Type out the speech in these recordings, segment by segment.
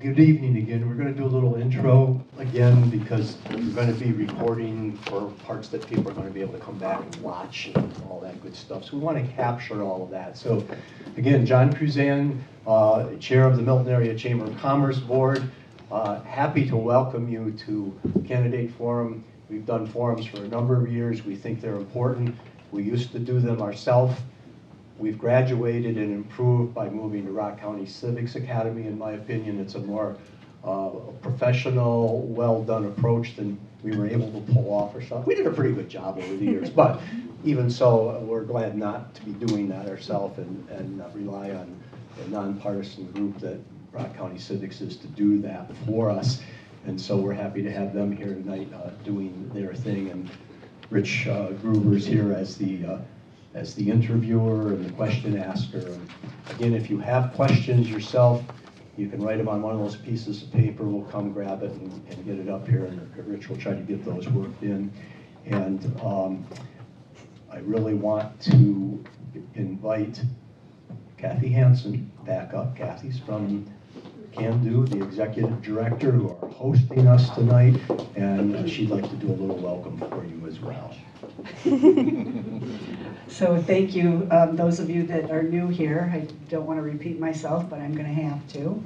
Good evening again. We're going to do a little intro again because we're going to be recording for parts that people are going to be able to come back and watch and all that good stuff. So we want to capture all of that. So again, John Cruzan, Chair of the Milton Area Chamber of Commerce Board, happy to welcome you to Candidate Forum. We've done forums for a number of years. We think they're important. We used to do them ourselves. We've graduated and improved by moving to Rock County Civics Academy. In my opinion, it's a more professional, well-done approach than we were able to pull off ourselves. We did a pretty good job over the years, but even so, we're glad not to be doing that ourselves and rely on a nonpartisan group that Rock County Civics is to do that for us. And so we're happy to have them here tonight doing their thing. And Rich Gruber's here as the interviewer and the question asker. And again, if you have questions yourself, you can write them on one of those pieces of paper. We'll come grab it and get it up here, and Rich will try to get those worked in. And I really want to invite Kathy Hansen back up. Kathy's from Can Do, the executive director, who are hosting us tonight, and she'd like to do a little welcome for you as well. So thank you, those of you that are new here. I don't want to repeat myself, but I'm going to have to.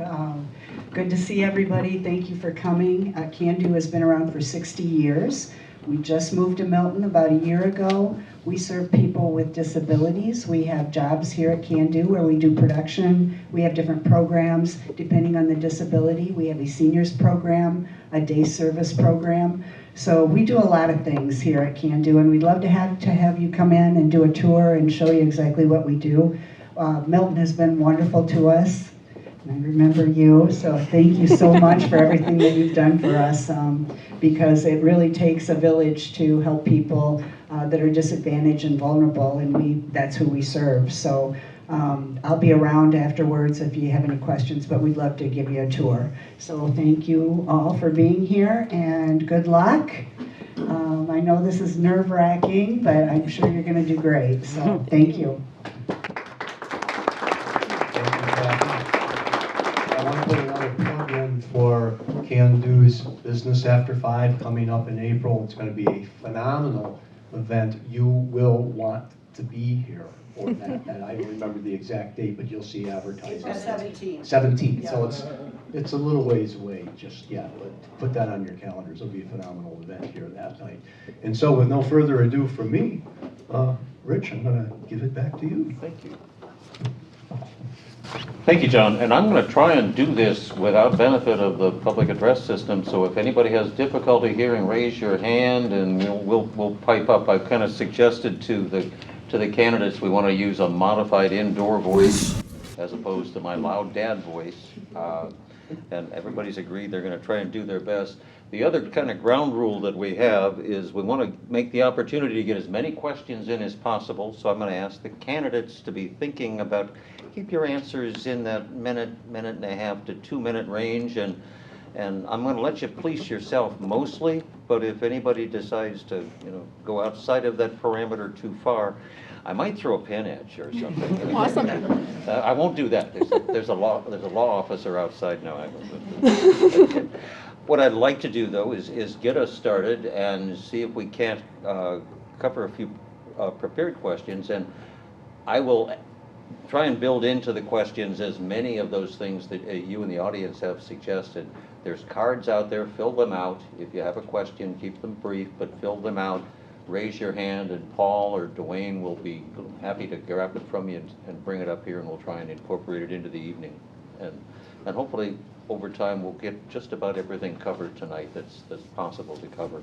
Good to see everybody. Thank you for coming. Can Do has been around for 60 years. We just moved to Milton about a year ago. We serve people with disabilities. We have jobs here at Can Do where we do production. We have different programs depending on the disability. We have a seniors program, a day service program. So we do a lot of things here at Can Do, and we'd love to have you come in and do a tour and show you exactly what we do. Milton has been wonderful to us, and I remember you, so thank you so much for everything that you've done for us, because it really takes a village to help people that are disadvantaged and vulnerable, and that's who we serve. So I'll be around afterwards if you have any questions, but we'd love to give you a tour. So thank you all for being here, and good luck. I know this is nerve-wracking, but I'm sure you're going to do great. So thank you. I want to put another plug in for Can Do's Business After 5 coming up in April. It's going to be a phenomenal event. You will want to be here for that. And I don't remember the exact date, but you'll see advertising. 17th. Yeah. So it's a little ways away just yet, but put that on your calendars. It'll be a phenomenal event here that night. And so with no further ado from me, Rich, I'm going to give it back to you. Thank you. Thank you, John. And I'm going to try and do this without benefit of the public address system. So if anybody has difficulty hearing, raise your hand, and we'll pipe up. I've kind of suggested to the candidates we want to use a modified indoor voice as opposed to my loud dad voice. And everybody's agreed they're going to try and do their best. The other kind of ground rule that we have is we want to make the opportunity to get as many questions in as possible. So I'm going to ask the candidates to be thinking about, keep your answers in that minute and a half to 2 minute range. And I'm going to let you police yourself mostly, but if anybody decides to, go outside of that parameter too far, I might throw a pin at you or something. Awesome. I won't do that. There's a law officer outside now. What I'd like to do though is get us started and see if we can't cover a few prepared questions, and I will try and build into the questions as many of those things that you and the audience have suggested. There's cards out there, fill them out. If you have a question, keep them brief, but fill them out. Raise your hand, and Paul or Dwayne will be happy to grab it from you and bring it up here, and we'll try and incorporate it into the evening. And hopefully, over time, we'll get just about everything covered tonight that's possible to cover.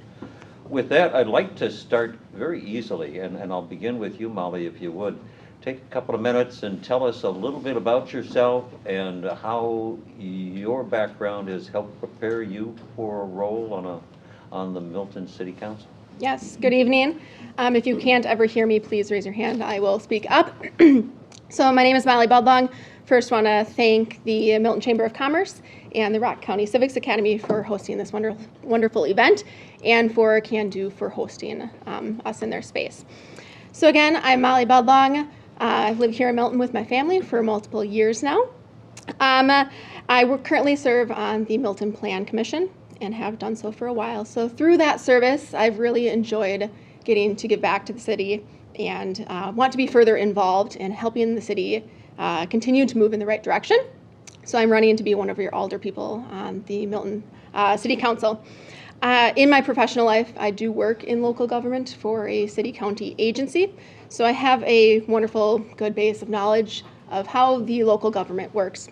With that, I'd like to start very easily, and I'll begin with you, Molly, if you would. Take a couple of minutes and tell us a little bit about yourself and how your background has helped prepare you for a role on the Milton City Council. Yes, good evening. If you can't ever hear me, please raise your hand. I will speak up. So my name is Molly Budlong. First, want to thank the Milton Chamber of Commerce and the Rock County Civics Academy for hosting this wonderful event, and for Can Do for hosting us in their space. So again, I'm Molly Budlong. I've lived here in Milton with my family for multiple years now. Currently serve on the Milton Plan Commission and have done so for a while. So through that service, I've really enjoyed getting to give back to the city and want to be further involved in helping the city continue to move in the right direction. So I'm running to be one of your alder people on the Milton City Council. In my professional life, I do work in local government for a city-county agency. So I have a wonderful, good base of knowledge of how the local government works.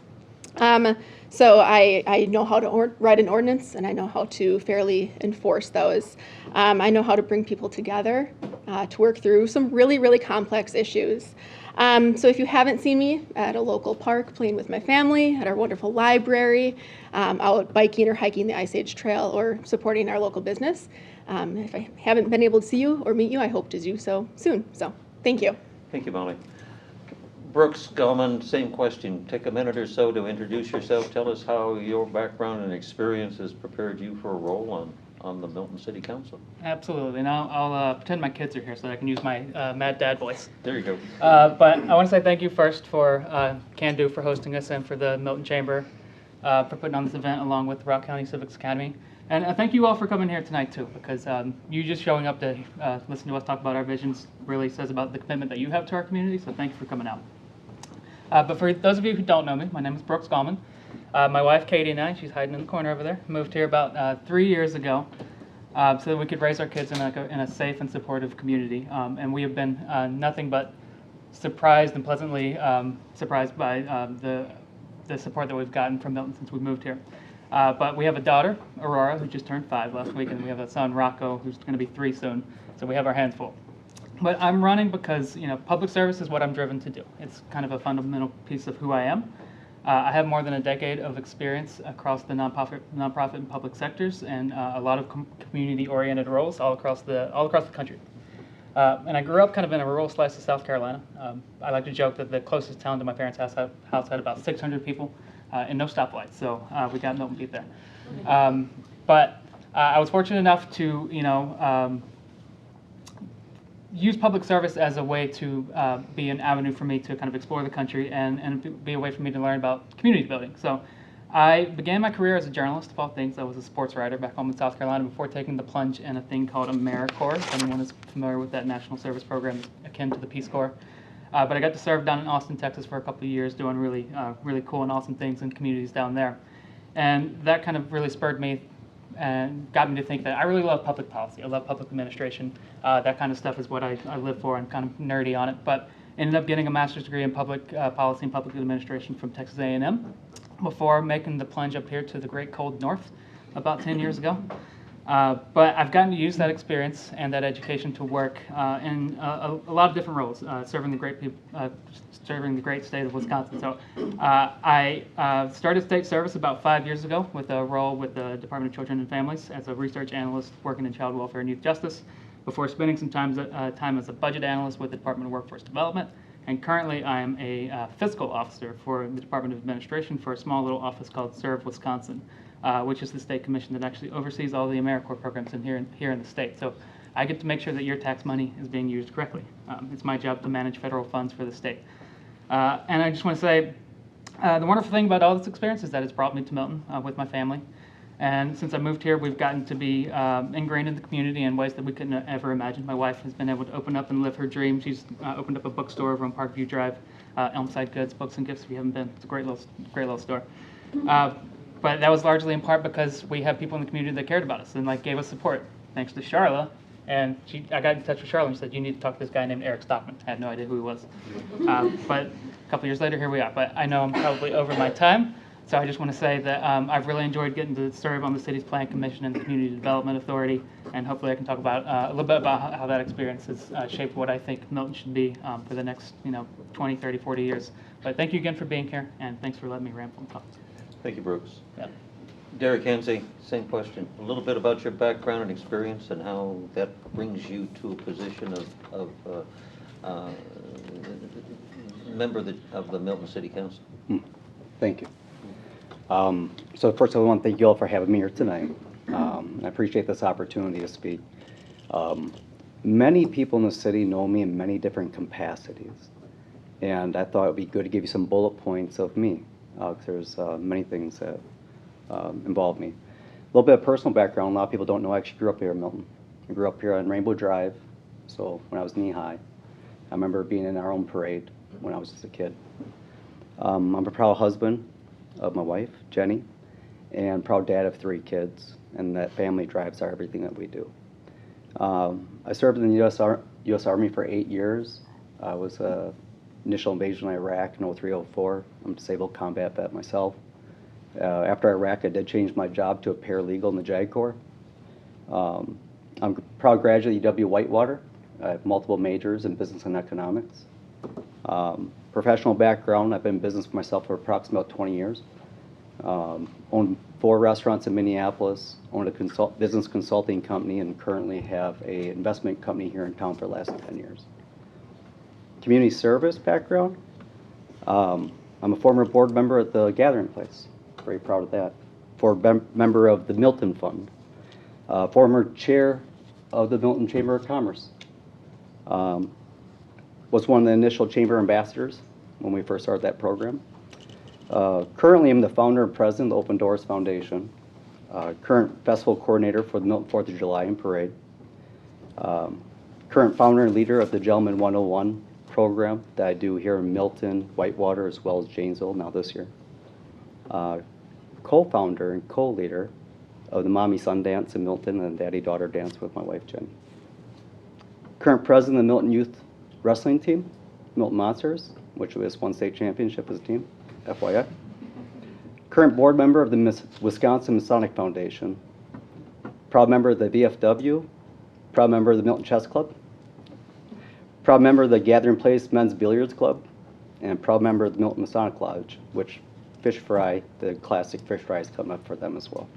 So I know how to write an ordinance, and I know how to fairly enforce those. I know how to bring people together to work through some really, really complex issues. So if you haven't seen me at a local park playing with my family, at our wonderful library, out biking or hiking the Ice Age Trail, or supporting our local business, if I haven't been able to see you or meet you, I hope to do so soon. So thank you. Thank you, Molly. Brooks Gallman, same question. Take a minute or so to introduce yourself. Tell us how your background and experience has prepared you for a role on the Milton City Council. Absolutely. Now I'll pretend my kids are here so that I can use my Mad Dad voice. There you go. But I want to say thank you first for Can Do for hosting us, and for the Milton Chamber for putting on this event along with the Rock County Civics Academy. And thank you all for coming here tonight too, because you just showing up to listen to us talk about our visions really says about the commitment that you have to our community, so thank you for coming out. But for those of you who don't know me, my name is Brooks Gallman. My wife Katie and I, she's hiding in the corner over there, moved here about 3 years ago so that we could raise our kids in a safe and supportive community. And we have been nothing but surprised and pleasantly surprised by the support that we've gotten from Milton since we moved here. But we have a daughter, Aurora, who just turned 5 last week, and we have a son, Rocco, who's going to be 3 soon. So we have our hands full. But I'm running because, public service is what I'm driven to do. It's kind of a fundamental piece of who I am. I have more than a decade of experience across the nonprofit and public sectors, and a lot of community-oriented roles all across the country. And I grew up kind of in a rural slice of South Carolina. I like to joke that the closest town to my parents' house had about 600 people and no stoplights, so we got Milton beat there. But I was fortunate enough to, use public service as a way to be an avenue for me to kind of explore the country and be a way for me to learn about community building. So I began my career as a journalist of all things. I was a sports writer back home in South Carolina before taking the plunge in a thing called AmeriCorps. If anyone is familiar with that national service program akin to the Peace Corps. But I got to serve down in Austin, Texas for a couple of years doing really cool and awesome things in communities down there. And that kind of really spurred me and got me to think that I really love public policy. I love public administration. That kind of stuff is what I live for. I'm kind of nerdy on it, but ended up getting a master's degree in public policy and public administration from Texas A&M before making the plunge up here to the great cold north about 10 years ago. But I've gotten to use that experience and that education to work in a lot of different roles, serving the great state of Wisconsin. So I started state service about 5 years ago with a role with the Department of Children and Families as a research analyst working in child welfare and youth justice, before spending some time as a budget analyst with the Department of Workforce Development. And currently I am a fiscal officer for the Department of Administration for a small little office called Serve Wisconsin, which is the state commission that actually oversees all the AmeriCorps programs here in the state. So I get to make sure that your tax money is being used correctly. It's my job to manage federal funds for the state. And I just want to say, the wonderful thing about all this experience is that it's brought me to Milton with my family. And since I moved here, we've gotten to be ingrained in the community in ways that we couldn't ever imagine. My wife has been able to open up and live her dream. She's opened up a bookstore over on Parkview Drive, Elmside Goods, Books and Gifts. If you haven't been, it's a great little store. But that was largely in part because we have people in the community that cared about us and gave us support. Thanks to Charla, and I got in touch with Charla and said, "You need to talk to this guy named Eric Stockman." I had no idea who he was. But a couple years later, here we are. But I know I'm probably over my time, so I just want to say that I've really enjoyed getting to serve on the city's Plan Commission and the Community Development Authority, and hopefully I can talk about a little bit about how that experience has shaped what I think Milton should be for the next 20, 30, 40 years. But thank you again for being here, and thanks for letting me ramble and talk. Thank you, Brooks. Yeah. Derek Hensey, same question. A little bit about your background and experience and how that brings you to a position of member of the Milton City Council. Thank you. So first of all, I want to thank you all for having me here tonight. I appreciate this opportunity to speak. Many people in the city know me in many different capacities, and I thought it would be good to give you some bullet points of me. 'cause there's many things that involve me. A little bit of personal background. A lot of people don't know I actually grew up here in Milton. I grew up here on Rainbow Drive, so when I was knee high. I remember being in our own parade when I was just a kid. I'm a proud husband of my wife, Jenny, and proud dad of 3 kids, and that family drives everything that we do. I served in the U.S. Army for 8 years. I was initial invasion in Iraq in 03-04. I'm a disabled combat vet myself. After Iraq, I did change my job to a paralegal in the JAG Corps. I'm a proud graduate of UW Whitewater. I have multiple majors in business and economics. Professional background, I've been in business for myself for approximately about 20 years. Owned 4 restaurants in Minneapolis, owned a business consulting company, and currently have an investment company here in town for the last 10 years. Community service background, I'm a former board member at the Gathering Place. Very proud of that. Former member of the Milton Fund. Former chair of the Milton Chamber of Commerce. Was one of the initial chamber ambassadors when we first started that program. Currently, I'm the founder and president of the Open Doors Foundation. Current festival coordinator for the Milton 4th of July and Parade. Current founder and leader of the Gentleman 101 program that I do here in Milton, Whitewater, as well as Janesville now this year. Co-founder and co-leader of the Mommy Son Dance in Milton and Daddy Daughter Dance with my wife Jenny. Current president of the Milton Youth Wrestling Team, Milton Monsters, which was won state championship as a team, FYI. Current board member of the Wisconsin Masonic Foundation. Proud member of the VFW. Proud member of the Milton Chess Club. Proud member of the Gathering Place Men's Billiards Club. And proud member of the Milton Masonic Lodge, which fish fry, the classic fish fries come up for them as well.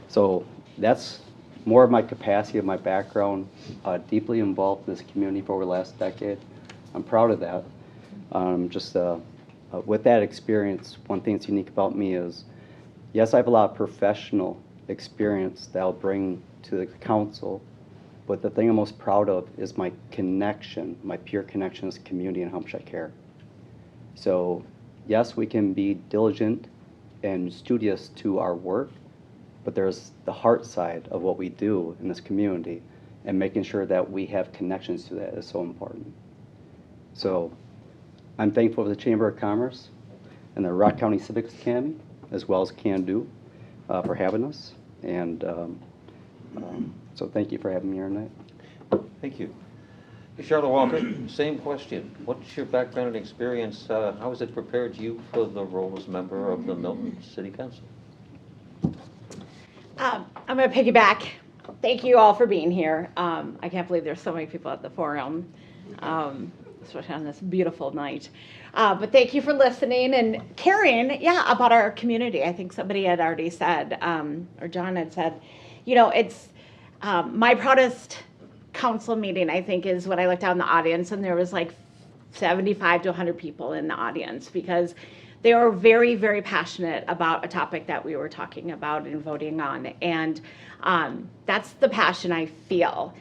So that's more of my capacity, of my background, deeply involved in this community for over the last decade. I'm proud of that. With that experience, one thing that's unique about me is, yes, I have a lot of professional experience that I'll bring to the council, but the thing I'm most proud of is my connection, my pure connection to this community and how much I care. So, yes, we can be diligent and studious to our work, but there's the heart side of what we do in this community, and making sure that we have connections to that is so important. So I'm thankful for the Chamber of Commerce and the Rock County Civics Academy, as well as Can Do, for having us. And so thank you for having me here tonight. Thank you. Charlotte Walker, same question. What's your background and experience? How has it prepared you for the role as member of the Milton City Council? I'm going to piggyback. Thank you all for being here. I can't believe there's so many people at the forum, especially on this beautiful night. But thank you for listening and caring, about our community. I think somebody had already said, or John had said, it's my proudest council meeting, I think, is when I looked out in the audience and there was like 75 to 100 people in the audience, because they were very, very passionate about a topic that we were talking about and voting on. And that's the passion I feel.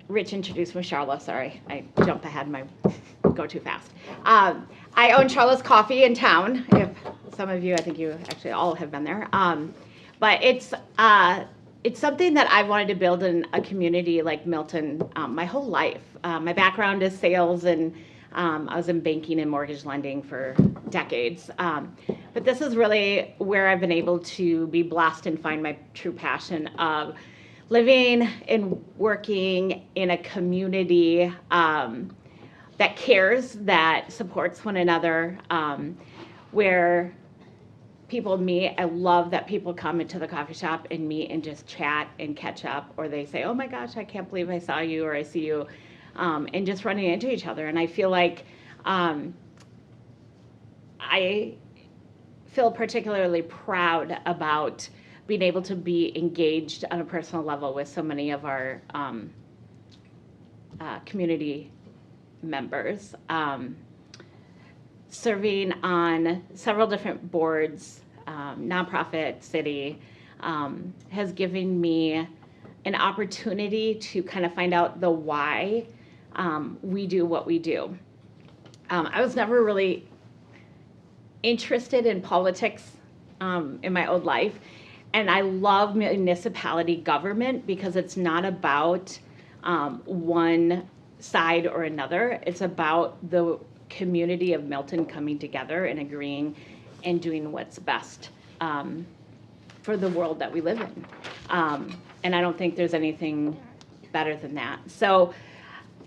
Rich introduced me, Charlotte. Sorry, I jumped ahead, go too fast. I own Charlotte's Coffee in town. If some of you, I think you actually all have been there. But it's something that I've wanted to build in a community like Milton my whole life. My background is sales, and I was in banking and mortgage lending for decades. But this is really where I've been able to be blessed and find my true passion of living and working in a community that cares, that supports one another, where people meet. I love that people come into the coffee shop and meet and just chat and catch up, or they say, oh my gosh, I can't believe I saw you, or I see you, and just running into each other. And I feel like I feel particularly proud about being able to be engaged on a personal level with so many of our community members. Serving on several different boards, nonprofit, city, has given me an opportunity to kind of find out the why we do what we do. I was never really interested in politics in my old life, and I love municipality government because it's not about one side or another. It's about the community of Milton coming together and agreeing and doing what's best for the world that we live in. And I don't think there's anything better than that. So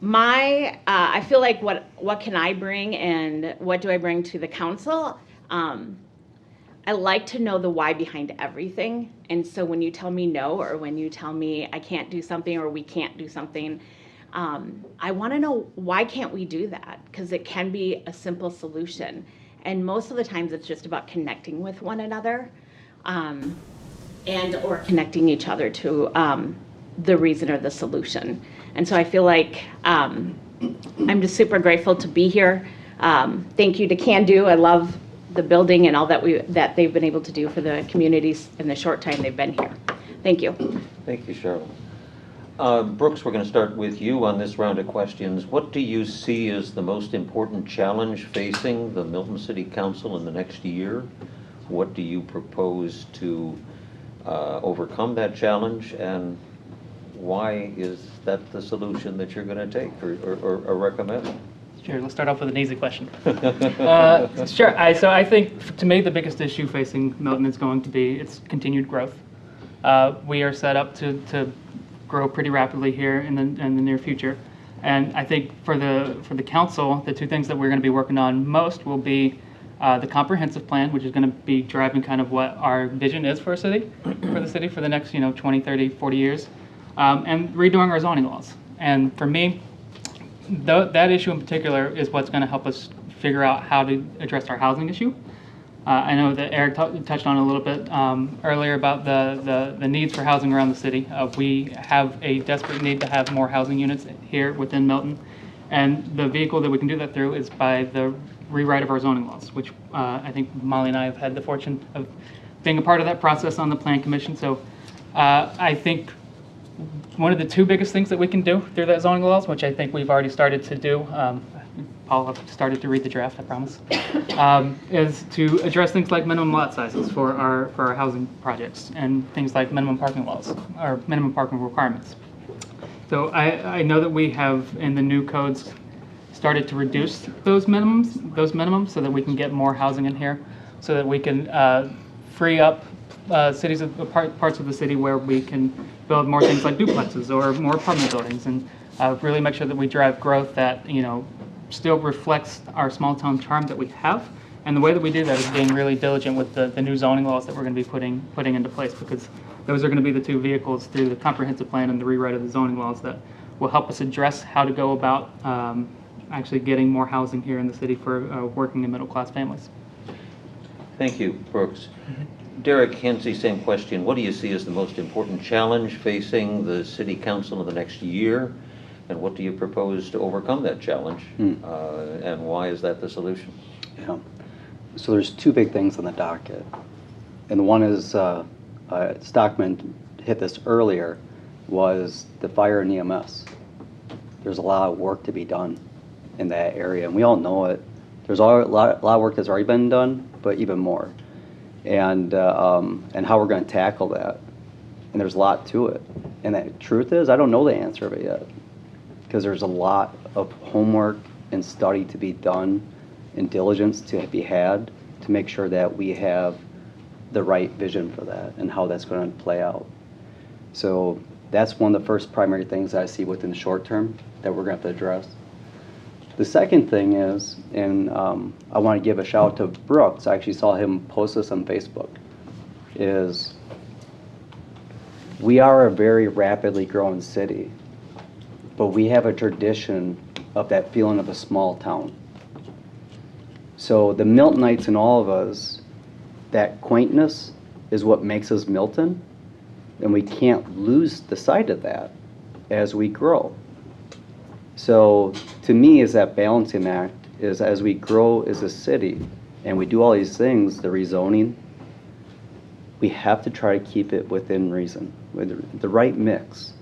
I feel like what can I bring and what do I bring to the council? I like to know the why behind everything. And so when you tell me no, or when you tell me I can't do something or we can't do something, I want to know why can't we do that? Because it can be a simple solution. And most of the times it's just about connecting with one another and or connecting each other to the reason or the solution. And so I feel like I'm just super grateful to be here. Thank you to Can Do. I love the building and all that they've been able to do for the communities in the short time they've been here. Thank you. Thank you, Cheryl. Brooks, we're going to start with you on this round of questions. What do you see as the most important challenge facing the Milton City Council in the next year? What do you propose to overcome that challenge, and why is that the solution that you're going to take or recommend? Sure, let's start off with an easy question. Sure, so I think to me the biggest issue facing Milton is going to be its continued growth. We are set up to grow pretty rapidly here in the near future. And I think for the council, the two things that we're going to be working on most will be the comprehensive plan, which is going to be driving kind of what our vision is for the city for the next 20, 30, 40 years, and redoing our zoning laws. And for me, that issue in particular is what's going to help us figure out how to address our housing issue. I know that Eric touched on a little bit earlier about the needs for housing around the city. We have a desperate need to have more housing units here within Milton, and the vehicle that we can do that through is by the rewrite of our zoning laws, which I think Molly and I have had the fortune of being a part of that process on the Plan Commission. So I think one of the two biggest things that we can do through that zoning laws, which I think we've already started to do, Paul, I've started to read the draft, I promise, is to address things like minimum lot sizes for our housing projects and things like minimum parking laws or minimum parking requirements. So I know that we have in the new codes started to reduce those minimums so that we can get more housing in here, so that we can free up parts of the city where we can build more things like duplexes or more apartment buildings, and really make sure that we drive growth that still reflects our small town charm that we have. And the way that we do that is being really diligent with the new zoning laws that we're going to be putting into place, because those are going to be the two vehicles through the comprehensive plan and the rewrite of the zoning laws that will help us address how to go about actually getting more housing here in the city for working and middle class families. Thank you, Brooks. Derek Hensey, same question. What do you see as the most important challenge facing the City Council in the next year? And what do you propose to overcome that challenge? And why is that the solution? Yeah. So there's two big things on the docket. And one is, Stockman hit this earlier, was the fire and EMS. There's a lot of work to be done in that area, and we all know it. There's a lot of work that's already been done, but even more. And how we're going to tackle that. And there's a lot to it. And the truth is, I don't know the answer of it yet, because there's a lot of homework and study to be done and diligence to be had to make sure that we have the right vision for that and how that's going to play out. So that's one of the first primary things I see within the short term that we're going to have to address. The second thing is, and I want to give a shout out to Brooks, I actually saw him post this on Facebook, is we are a very rapidly growing city, but we have a tradition of that feeling of a small town. So the Miltonites in all of us, that quaintness is what makes us Milton, and we can't lose the sight of that as we grow. So to me, is that balancing act is as we grow as a city and we do all these things, the rezoning, we have to try to keep it within reason, with the right mix.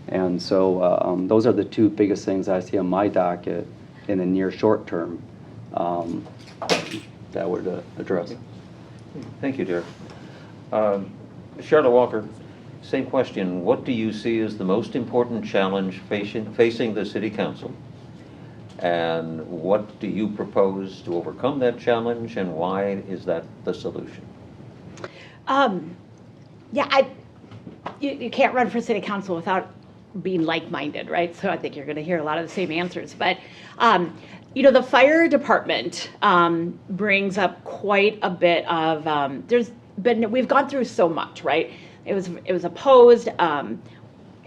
And so those are the two biggest things I see on my docket in the near short term. that would address. Thank you, Derek. Charlotte Walker, same question. What do you see as the most important challenge facing the City Council? And what do you propose to overcome that challenge, and why is that the solution? Yeah, you can't run for city council without being like-minded, right? So I think you're going to hear a lot of the same answers. But the fire department brings up quite a bit of. We've gone through so much, right? It was opposed.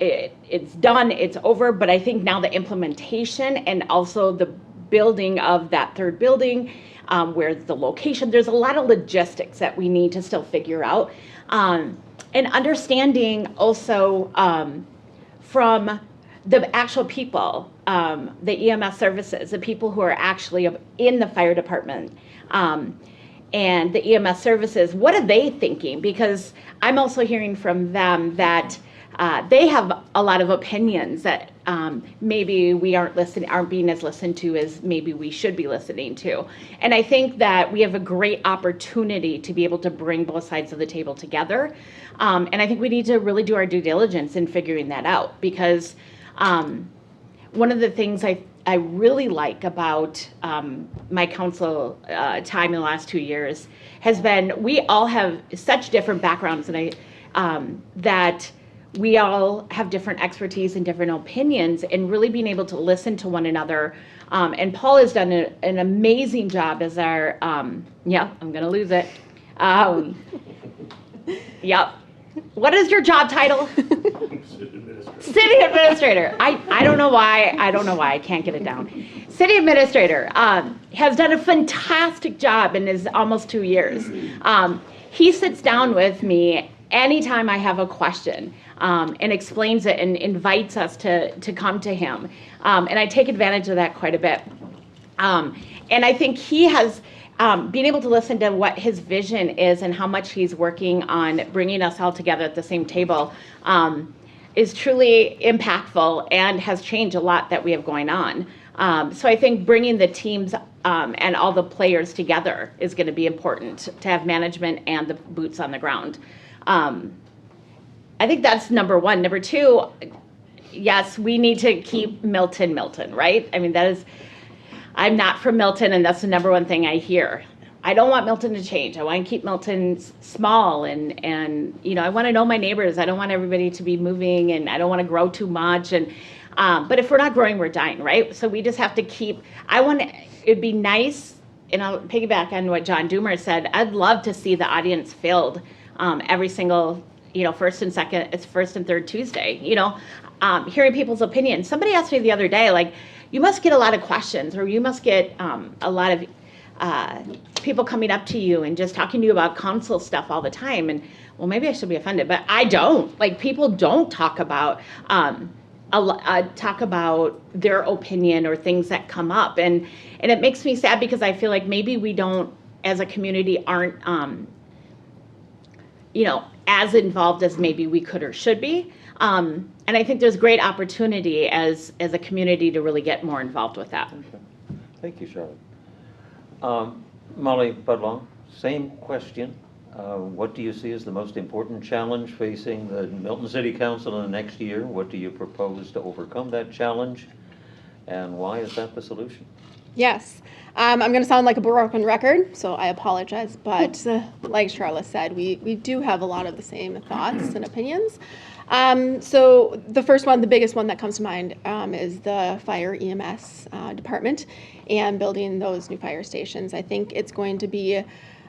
It's done. It's over. But I think now the implementation and also the building of that third building, where's the location? There's a lot of logistics that we need to still figure out. And understanding also from the actual people, the EMS services, the people who are actually in the fire department, and the EMS services, what are they thinking? Because I'm also hearing from them that they have a lot of opinions that maybe we aren't being as listened to as maybe we should be listening to. And I think that we have a great opportunity to be able to bring both sides of the table together. And I think we need to really do our due diligence in figuring that out, because one of the things I really like about my council time in the last 2 years has been we all have such different backgrounds, and that we all have different expertise and different opinions, and really being able to listen to one another. And Paul has done an amazing job as our, I'm going to lose it. Yep. What is your job title? City Administrator. I don't know why I can't get it down. City Administrator has done a fantastic job in his almost 2 years. He sits down with me anytime I have a question, and explains it and invites us to come to him. And I take advantage of that quite a bit. And I think he has being able to listen to what his vision is and how much he's working on bringing us all together at the same table is truly impactful and has changed a lot that we have going on. So I think bringing the teams and all the players together is going to be important to have management and the boots on the ground. I think that's number one. Number two, yes, we need to keep Milton, right? I mean, I'm not from Milton, and that's the number one thing I hear. I don't want Milton to change. I want to keep Milton small, and I want to know my neighbors. I don't want everybody to be moving, and I don't want to grow too much. And but if we're not growing, we're dying, right? So we just have to keep. It'd be nice, and I'll piggyback on what John Doomer said. I'd love to see the audience filled every single, first and third Tuesday. Hearing people's opinions. Somebody asked me the other day, like, you must get a lot of questions, or you must get a lot of people coming up to you and just talking to you about council stuff all the time. And well, maybe I should be offended, but I don't. Like, people don't talk about their opinion or things that come up, and it makes me sad, because I feel like maybe we don't, as a community, aren't as involved as maybe we could or should be. And I think there's great opportunity as a community to really get more involved with that. Okay. Thank you, Charlotte. Molly Budlong, same question. What do you see as the most important challenge facing the Milton City Council in the next year? What do you propose to overcome that challenge? And why is that the solution? Yes. I'm going to sound like a broken record, so I apologize. But like Charlotte said, we do have a lot of the same thoughts and opinions. So the first one, the biggest one that comes to mind, is the fire EMS department and building those new fire stations. I think it's going to be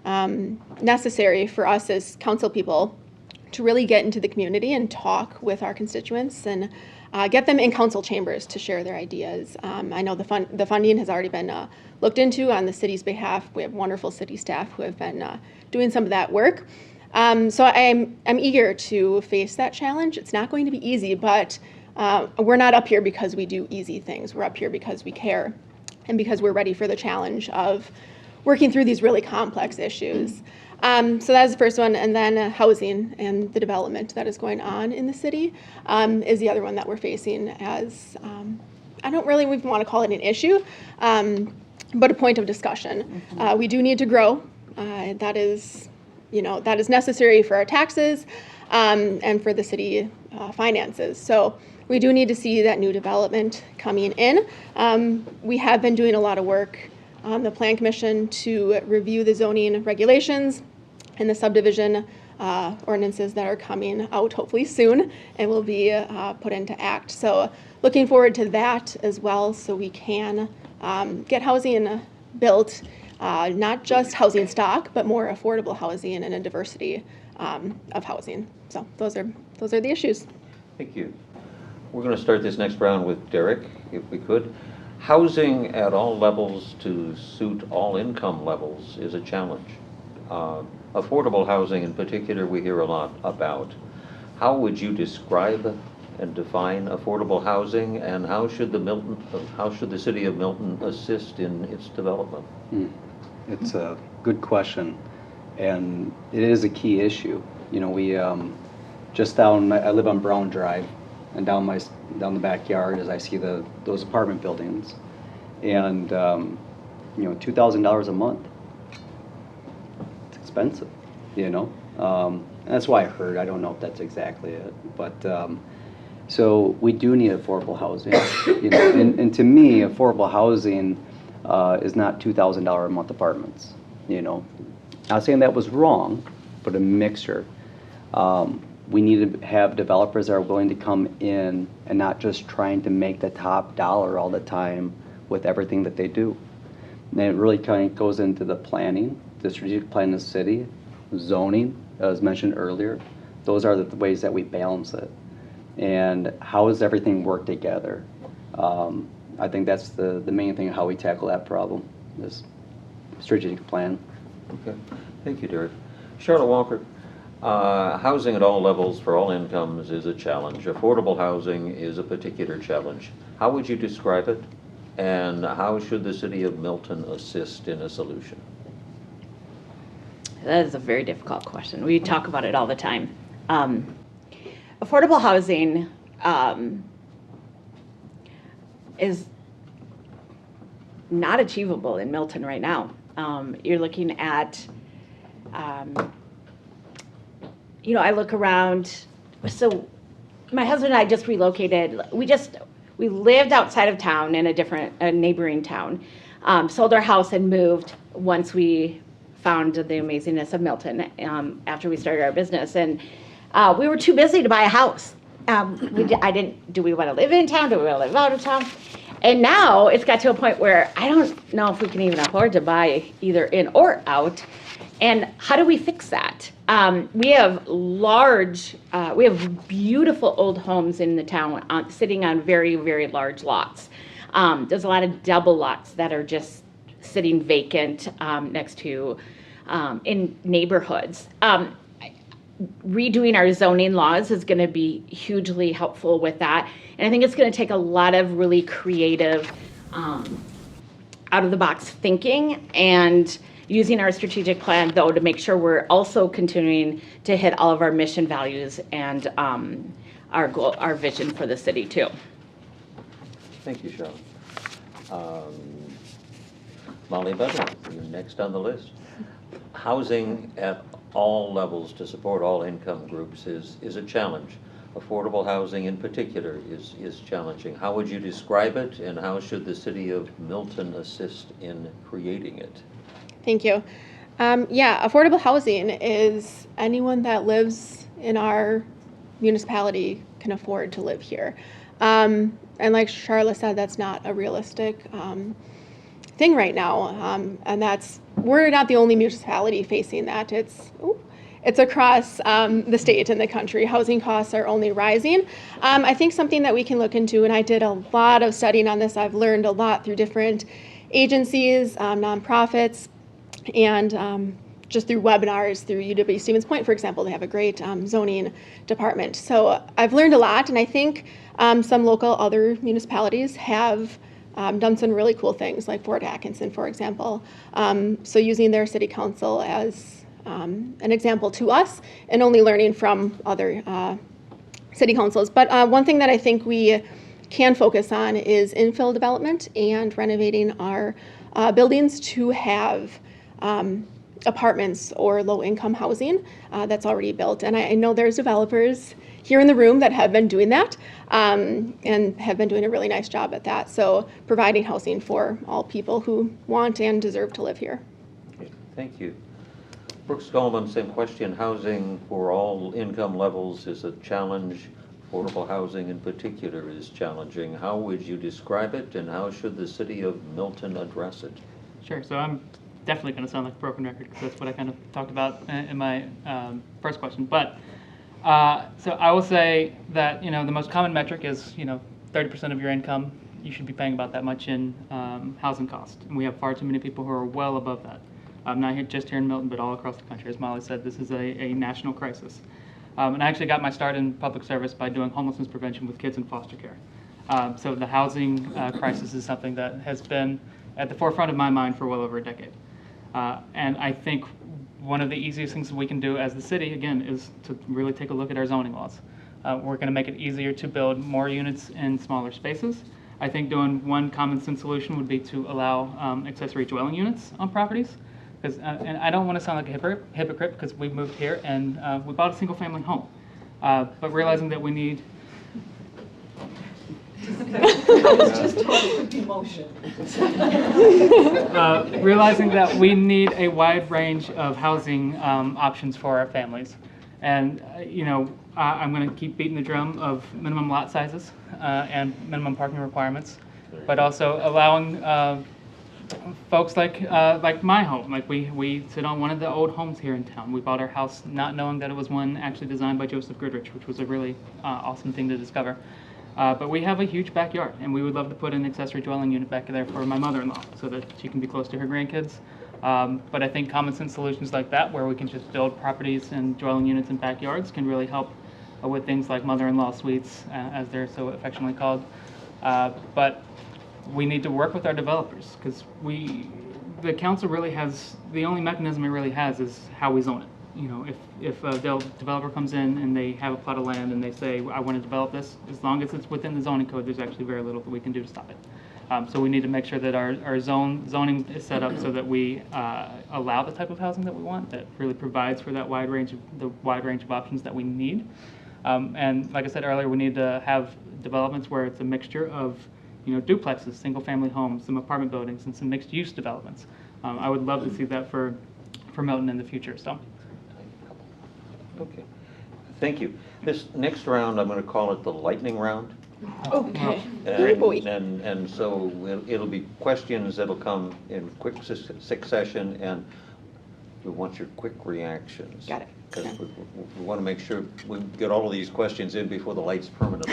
necessary for us as council people to really get into the community and talk with our constituents and get them in council chambers to share their ideas. I know the funding has already been looked into on the city's behalf. We have wonderful city staff who have been doing some of that work. So I'm eager to face that challenge. It's not going to be easy, but we're not up here because we do easy things. We're up here because we care and because we're ready for the challenge of working through these really complex issues. So that is the first one, and then housing and the development that is going on in the city is the other one that we're facing as, I don't really even want to call it an issue. but a point of discussion. We do need to grow. That is necessary for our taxes and for the city finances. So we do need to see that new development coming in. We have been doing a lot of work on the Plan Commission to review the zoning regulations and the subdivision ordinances that are coming out hopefully soon and will be put into act. So looking forward to that as well, so we can get housing built, not just housing stock, but more affordable housing and a diversity of housing. So those are the issues. Thank you. We're going to start this next round with Derek, if we could. Housing at all levels to suit all income levels is a challenge. Affordable housing in particular we hear a lot about. How would you describe and define affordable housing, and how should the city of Milton assist in its development? It's a good question, and it is a key issue. You know, we I live on Brown Drive, and down the backyard as I see those apartment buildings, and $2,000 a month. It's expensive, and that's why I heard. I don't know if that's exactly it, but so we do need affordable housing. And to me, affordable housing is not $2,000 a month apartments. Not saying that was wrong, but a mixture. We need to have developers that are willing to come in and not just trying to make the top dollar all the time with everything that they do. And it really kind of goes into the planning, the strategic plan of the city, zoning, as mentioned earlier. Those are the ways that we balance it. And how does everything work together? I think that's the main thing, how we tackle that problem, this strategic plan. Okay, thank you, Derek. Charlotte Walker. Housing at all levels for all incomes is a challenge. Affordable housing is a particular challenge. How would you describe it, and how should the city of Milton assist in a solution? That is a very difficult question. We talk about it all the time. Affordable housing is not achievable in Milton right now. You're looking at I look around. So my husband and I just relocated. We lived outside of town in a neighboring town, sold our house and moved once we found the amazingness of Milton after we started our business. And we were too busy to buy a house. Do we want to live in town? Do we want to live out of town? And now it's got to a point where I don't know if we can even afford to buy either in or out. And how do we fix that? We have beautiful old homes in the town sitting on very, very large lots. There's a lot of double lots that are just sitting vacant next to in neighborhoods. Redoing our zoning laws is going to be hugely helpful with that. And I think it's going to take a lot of really creative, out-of-the-box thinking, and using our strategic plan, though, to make sure we're also continuing to hit all of our mission values and our vision for the city, too. Thank you, Charlotte. Molly Butler, you're next on the list. Housing at all levels to support all income groups is a challenge. Affordable housing in particular is challenging. How would you describe it, and how should the city of Milton assist in creating it? Thank you. Affordable housing is anyone that lives in our municipality can afford to live here. And like Charlotte said, that's not a realistic thing right now. And we're not the only municipality facing that. It's across the state and the country. Housing costs are only rising. I think something that we can look into, and I did a lot of studying on this, I've learned a lot through different agencies, nonprofits, and just through webinars through UW Stevens Point, for example. They have a great zoning department. So I've learned a lot, and I think some local other municipalities have done some really cool things, like Fort Atkinson, for example. So using their city council as an example to us, and only learning from other city councils. But one thing that I think we can focus on is infill development and renovating our buildings to have apartments or low-income housing that's already built. And I know there's developers here in the room that have been doing that and have been doing a really nice job at that. So providing housing for all people who want and deserve to live here. Okay, thank you. Brooks Goldman, same question. Housing for all income levels is a challenge. Affordable housing in particular is challenging. How would you describe it, and how should the city of Milton address it? Sure. So I'm definitely going to sound like a broken record because that's what I kind of talked about in my first question. But so I will say that the most common metric is 30% of your income. You should be paying about that much in housing cost, and we have far too many people who are well above that. Not just here in Milton, but all across the country. As Molly said, this is a national crisis. And I actually got my start in public service by doing homelessness prevention with kids in foster care. So the housing crisis is something that has been at the forefront of my mind for well over a decade. And I think one of the easiest things that we can do as the city, again, is to really take a look at our zoning laws. We're going to make it easier to build more units in smaller spaces. I think doing one common sense solution would be to allow accessory dwelling units on properties. And I don't want to sound like a hypocrite because we moved here and we bought a single family home. But realizing that we need realizing that we need a wide range of housing options for our families. And I'm going to keep beating the drum of minimum lot sizes and minimum parking requirements, but also allowing folks like my home. Like we sit on one of the old homes here in town. We bought our house not knowing that it was one actually designed by Joseph Goodrich, which was a really awesome thing to discover. But we have a huge backyard, and we would love to put an accessory dwelling unit back there for my mother-in-law so that she can be close to her grandkids. But I think common sense solutions like that, where we can just build properties and dwelling units in backyards, can really help with things like mother-in-law suites, as they're so affectionately called. But we need to work with our developers because the council really has, the only mechanism it really has is how we zone it. If a developer comes in and they have a plot of land and they say, I want to develop this, as long as it's within the zoning code, there's actually very little that we can do to stop it. So we need to make sure that our zoning is set up so that we allow the type of housing that we want, that really provides for that wide range of options that we need. And like I said earlier, we need to have developments where it's a mixture of duplexes, single-family homes, some apartment buildings, and some mixed-use developments. I would love to see that for Milton in the future. So. Okay, thank you. This next round, I'm going to call it the lightning round. Okay. And so it'll be questions that'll come in quick succession, and we want your quick reactions. Got it. Because we want to make sure we get all of these questions in before the light's permanent.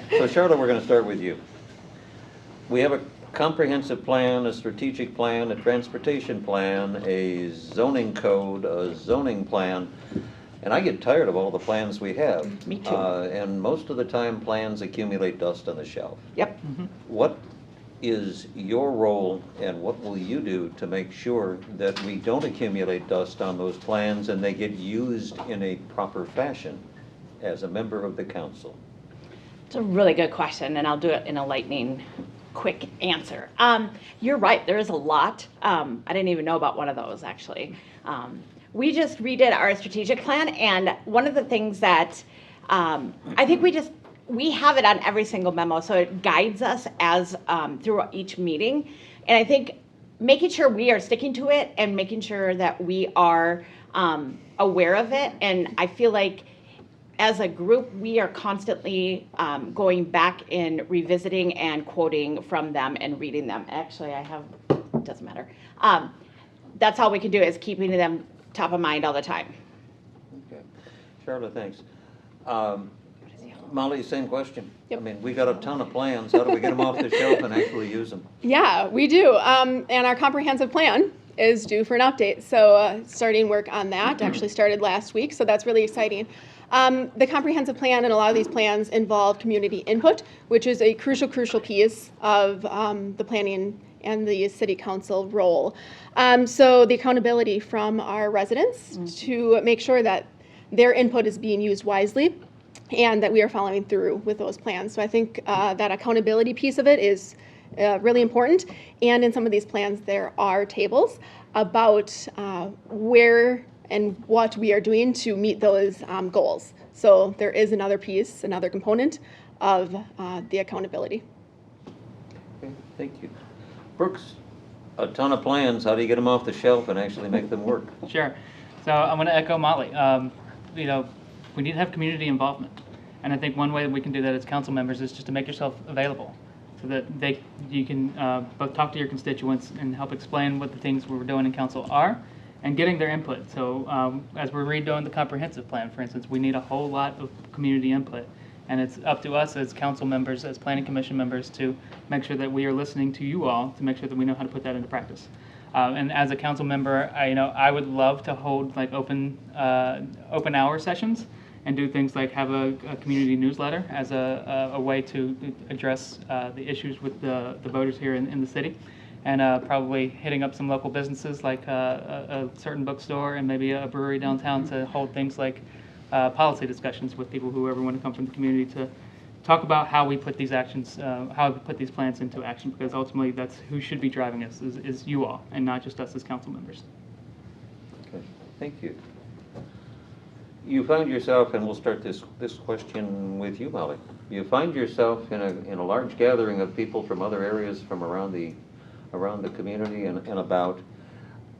So Charlotte, we're going to start with you. We have a comprehensive plan, a strategic plan, a transportation plan, a zoning code, a zoning plan, and I get tired of all the plans we have. Me too. And most of the time, plans accumulate dust on the shelf. Yep. What is your role, and what will you do to make sure that we don't accumulate dust on those plans and they get used in a proper fashion as a member of the council? It's a really good question, and I'll do it in a lightning quick answer. You're right, there is a lot. I didn't even know about one of those, actually. We just redid our strategic plan, and one of the things that I think we have it on every single memo, so it guides us as through each meeting. And I think making sure we are sticking to it and making sure that we are aware of it. And I feel like as a group, we are constantly going back and revisiting and quoting from them and reading them. Actually, it doesn't matter. That's all we can do, is keeping them top of mind all the time. Okay. Charlotte, thanks. Molly, same question. Yep. I mean, we got a ton of plans. How do we get them off the shelf and actually use them? Yeah, we do. And our comprehensive plan is due for an update. So starting work on that actually started last week. So that's really exciting. The comprehensive plan and a lot of these plans involve community input, which is a crucial piece of the planning and the city council role. So the accountability from our residents to make sure that their input is being used wisely and that we are following through with those plans. So I think that accountability piece of it is really important. And in some of these plans, there are tables about where and what we are doing to meet those goals. So there is another piece, another component of the accountability. Okay, thank you. Brooks, a ton of plans. How do you get them off the shelf and actually make them work? Sure. So I'm going to echo Molly. You know, we need to have community involvement. And I think one way that we can do that as council members is just to make yourself available so that you can both talk to your constituents and help explain what the things we're doing in council are and getting their input. So as we're redoing the comprehensive plan, for instance, we need a whole lot of community input. And it's up to us as council members, as planning commission members, to make sure that we are listening to you all to make sure that we know how to put that into practice. And as a council member, I would love to hold like open hour sessions and do things like have a community newsletter as a way to address the issues with the voters here in the city. And probably hitting up some local businesses like a certain bookstore and maybe a brewery downtown to hold things like policy discussions with people who ever want to come from the community to talk about how we put these actions, how we put these plans into action, because ultimately that's who should be driving us is you all and not just us as council members. Okay, thank you. You find yourself, and we'll start this question with you, Molly. You find yourself in a large gathering of people from other areas from around the community and about.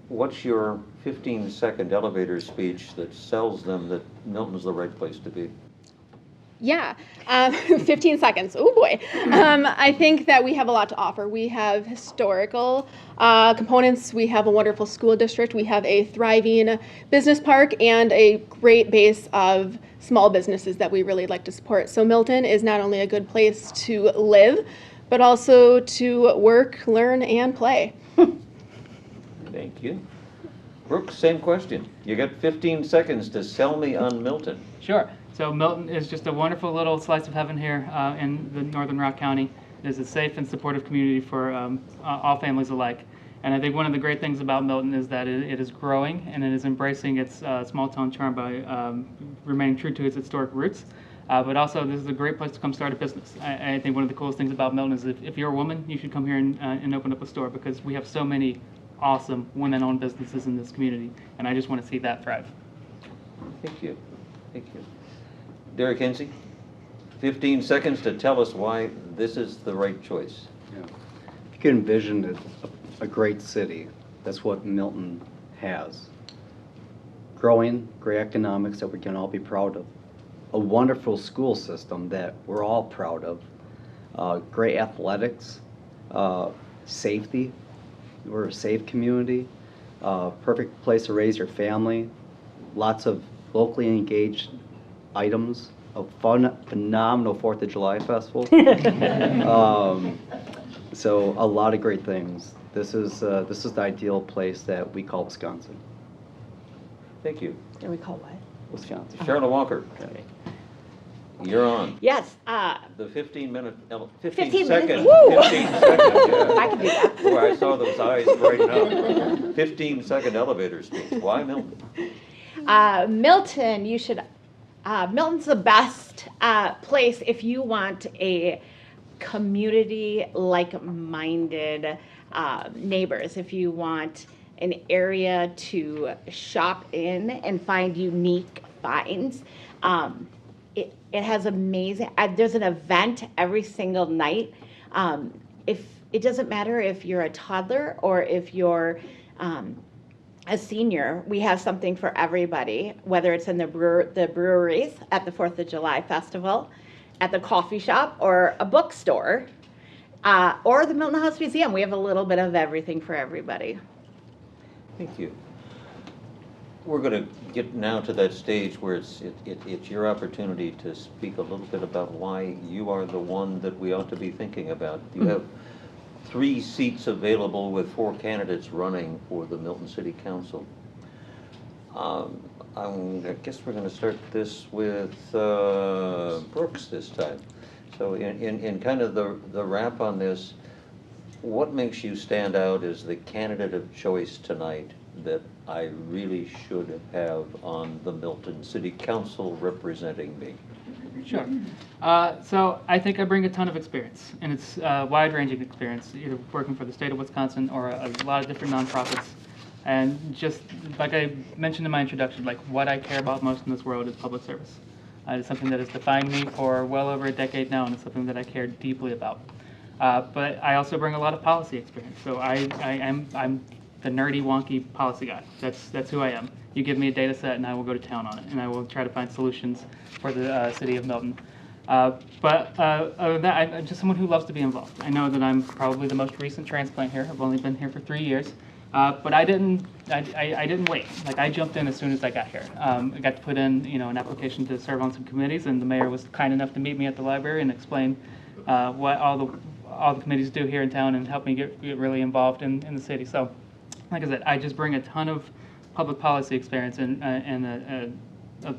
What's your 15-second elevator speech that sells them that Milton's the right place to be? Yeah, 15 seconds. Oh boy. I think that we have a lot to offer. We have historical components. We have a wonderful school district. We have a thriving business park and a great base of small businesses that we really like to support. So Milton is not only a good place to live, but also to work, learn, and play. Thank you. Brooks, same question. You got 15 seconds to sell me on Milton. Sure. So Milton is just a wonderful little slice of heaven here in the northern Rock County. It is a safe and supportive community for all families alike. And I think one of the great things about Milton is that it is growing and it is embracing its small town charm by remaining true to its historic roots. But also, this is a great place to come start a business. I think one of the coolest things about Milton is if you're a woman, you should come here and open up a store, because we have so many awesome women-owned businesses in this community, and I just want to see that thrive. Thank you. Thank you. Derek Kinsey, 15 seconds to tell us why this is the right choice. Yeah. If you can envision a great city, that's what Milton has. Growing, great economics that we can all be proud of. A wonderful school system that we're all proud of. Great athletics, safety. We're a safe community. Perfect place to raise your family. Lots of locally engaged items. A phenomenal 4th of July festival. So a lot of great things. This is the ideal place that we call Wisconsin. Thank you. Do we call what? Wisconsin. Charlotte Walker, Okay. you're on. Yes. The 15 15 second. minutes. Woo! 15 second, yeah. I can do that. Boy, I saw those eyes brighten up. 15-second elevator speech. Why Milton? Milton, you should. Milton's the best place if you want a community like-minded neighbors. If you want an area to shop in and find unique finds. It has amazing, there's an event every single night. If it doesn't matter if you're a toddler or if you're a senior, we have something for everybody, whether it's in the breweries at the 4th of July festival, at the coffee shop or a bookstore, or the Milton House Museum. We have a little bit of everything for everybody. Thank you. We're going to get now to that stage where it's your opportunity to speak a little bit about why you are the one that we ought to be thinking about. You have 3 seats available with 4 candidates running for the Milton City Council. I guess we're going to start this with Brooks this time. So in kind of the wrap on this, what makes you stand out as the candidate of choice tonight that I really should have on the Milton City Council representing me? Sure. So I think I bring a ton of experience, and it's wide-ranging experience, either working for the state of Wisconsin or a lot of different nonprofits. And just like I mentioned in my introduction, like what I care about most in this world is public service. It's something that has defined me for well over a decade now, and it's something that I care deeply about. But I also bring a lot of policy experience. So I'm the nerdy, wonky policy guy. That's who I am. You give me a data set, and I will go to town on it, and I will try to find solutions for the city of Milton. But other than that, I'm just someone who loves to be involved. I know that I'm probably the most recent transplant here. I've only been here for 3 years. But I didn't wait. Like, I jumped in as soon as I got here. I got to put in, an application to serve on some committees, and the mayor was kind enough to meet me at the library and explain what all the committees do here in town and help me get really involved in the city. So, like I said, I just bring a ton of public policy experience and a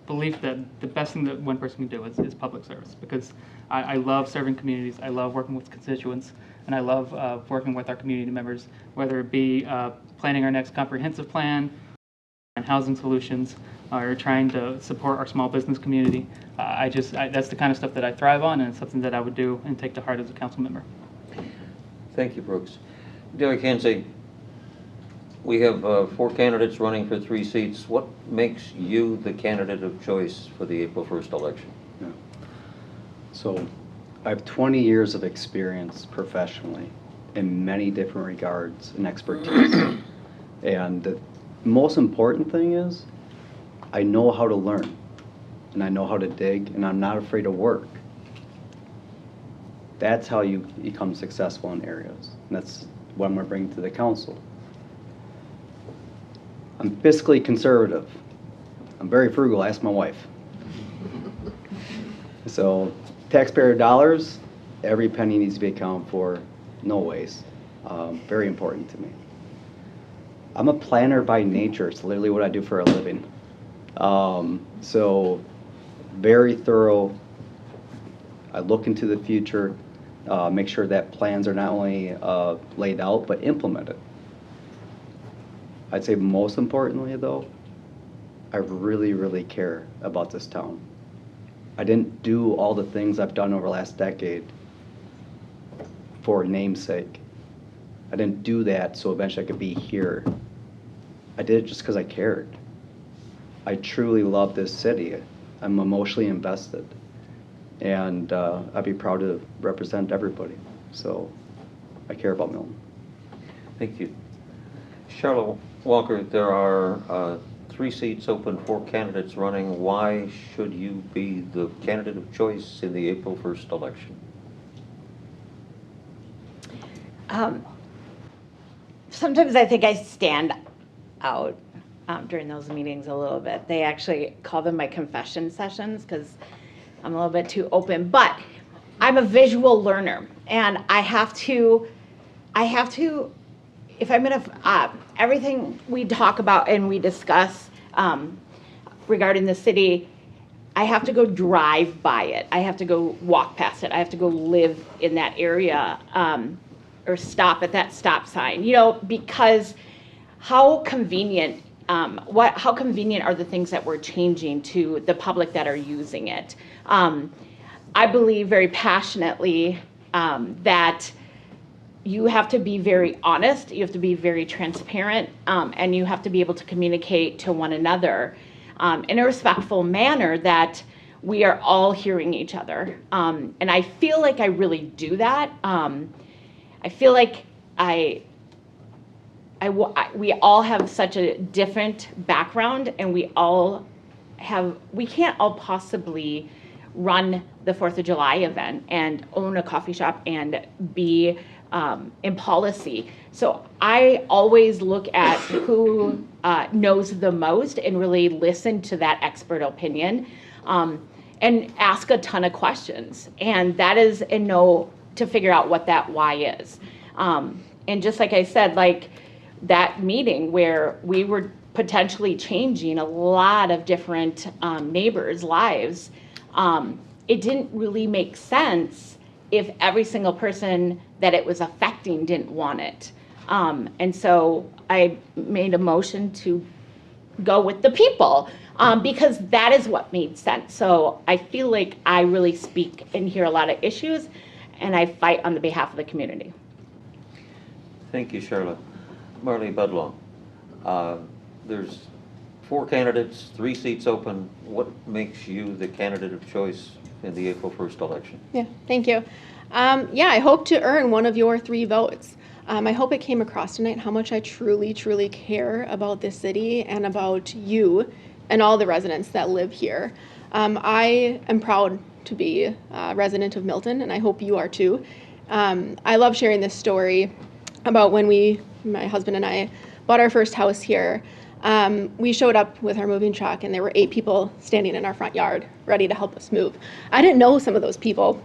belief that the best thing that one person can do is public service, because I love serving communities. I love working with constituents. And I love working with our community members, whether it be planning our next comprehensive plan and housing solutions, or trying to support our small business community. That's the kind of stuff that I thrive on, and it's something that I would do and take to heart as a council member. Thank you, Brooks. Derek Hansey, we have 4 candidates running for 3 seats. What makes you the candidate of choice for the April 1st election? Yeah. So I have 20 years of experience professionally in many different regards and expertise. And the most important thing is I know how to learn, and I know how to dig, and I'm not afraid to work. That's how you become successful in areas. And that's what I'm going to bring to the council. I'm fiscally conservative. I'm very frugal, ask my wife. So taxpayer dollars, every penny needs to be accounted for, no waste. Very important to me. I'm a planner by nature. It's literally what I do for a living. So very thorough. I look into the future, make sure that plans are not only laid out, but implemented. I'd say most importantly though, I really, really care about this town. I didn't do all the things I've done over the last decade for namesake. I didn't do that so eventually I could be here. I did it just because I cared. I truly love this city. I'm emotionally invested. And I'd be proud to represent everybody. So I care about Milton. Thank you. Charlotte Walker, there are 3 seats open, 4 candidates running. Why should you be the candidate of choice in the April 1st election? Sometimes I think I stand out during those meetings a little bit. They actually call them my confession sessions because I'm a little bit too open. But I'm a visual learner, and I have to, if I'm gonna, everything we talk about and we discuss regarding the city, I have to go drive by it. I have to go walk past it. I have to go live in that area or stop at that stop sign, because how convenient, how convenient are the things that we're changing to the public that are using it? I believe very passionately that you have to be very honest, you have to be very transparent, and you have to be able to communicate to one another in a respectful manner that we are all hearing each other. And I feel like I really do that. I feel like we all have such a different background, and we can't all possibly run the 4th of July event and own a coffee shop and be in policy. So I always look at who knows the most and really listen to that expert opinion and ask a ton of questions. And that is to figure out what that why is. And just like I said, like that meeting where we were potentially changing a lot of different neighbors' lives, it didn't really make sense if every single person that it was affecting didn't want it. And so I made a motion to go with the people. because that is what made sense. So I feel like I really speak and hear a lot of issues, and I fight on the behalf of the community. Thank you, Charlotte. Marley Budlong, there's 4 candidates, 3 seats open. What makes you the candidate of choice in the April 1st election? Yeah, thank you. Yeah, I hope to earn one of your 3 votes. I hope it came across tonight how much I truly, truly care about this city and about you and all the residents that live here. I am proud to be a resident of Milton, and I hope you are too. I love sharing this story about when my husband and I, bought our first house here. We showed up with our moving truck, and there were 8 people standing in our front yard ready to help us move. I didn't know some of those people.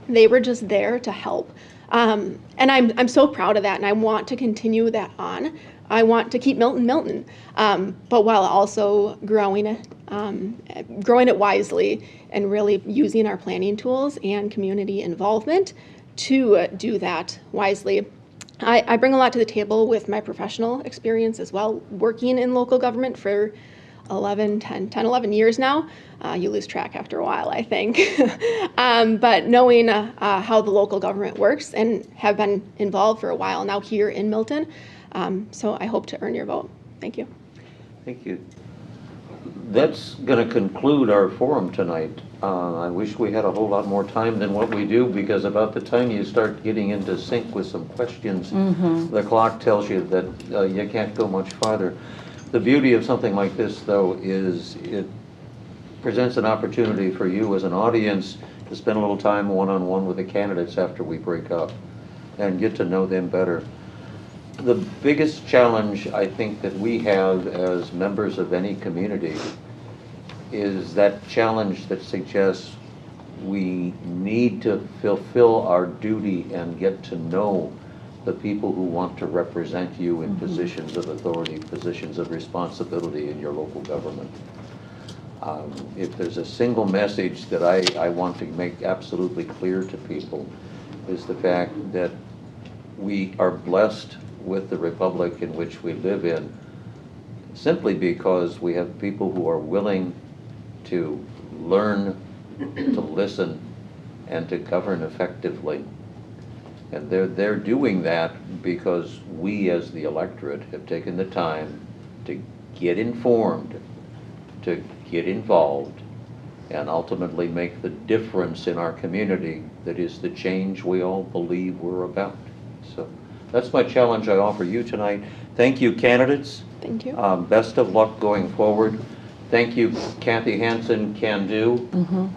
They were just there to help. And I'm so proud of that, and I want to continue that on. I want to keep Milton, but while also growing it wisely and really using our planning tools and community involvement to do that wisely. I bring a lot to the table with my professional experience as well, working in local government for 11 years now. You lose track after a while, I think. But knowing how the local government works and have been involved for a while now here in Milton. So I hope to earn your vote. Thank you. Thank you. That's going to conclude our forum tonight. I wish we had a whole lot more time than what we do, because about the time you start getting into sync with some questions, the clock tells you that you can't go much farther. The beauty of something like this, though, is it presents an opportunity for you as an audience to spend a little time one-on-one with the candidates after we break up and get to know them better. The biggest challenge I think that we have as members of any community is that challenge that suggests we need to fulfill our duty and get to know the people who want to represent you in positions of authority, positions of responsibility in your local government. If there's a single message that I want to make absolutely clear to people, is the fact that we are blessed with the republic in which we live in, simply because we have people who are willing to learn, to listen, and to govern effectively. And they're doing that because we as the electorate have taken the time to get informed, to get involved, and ultimately make the difference in our community that is the change we all believe we're about. So that's my challenge I offer you tonight. Thank you, candidates. Thank you. Best of luck going forward. Thank you, Kathy Hansen, Can Do.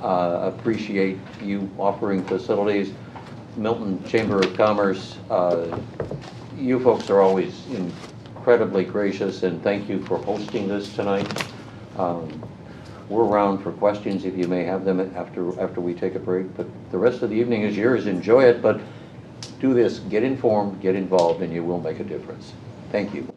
Appreciate you offering facilities. Milton Chamber of Commerce, you folks are always incredibly gracious, and thank you for hosting this tonight. We're around for questions if you may have them after we take a break, but the rest of the evening is yours. Enjoy it, but do this, get informed, get involved, and you will make a difference. Thank you.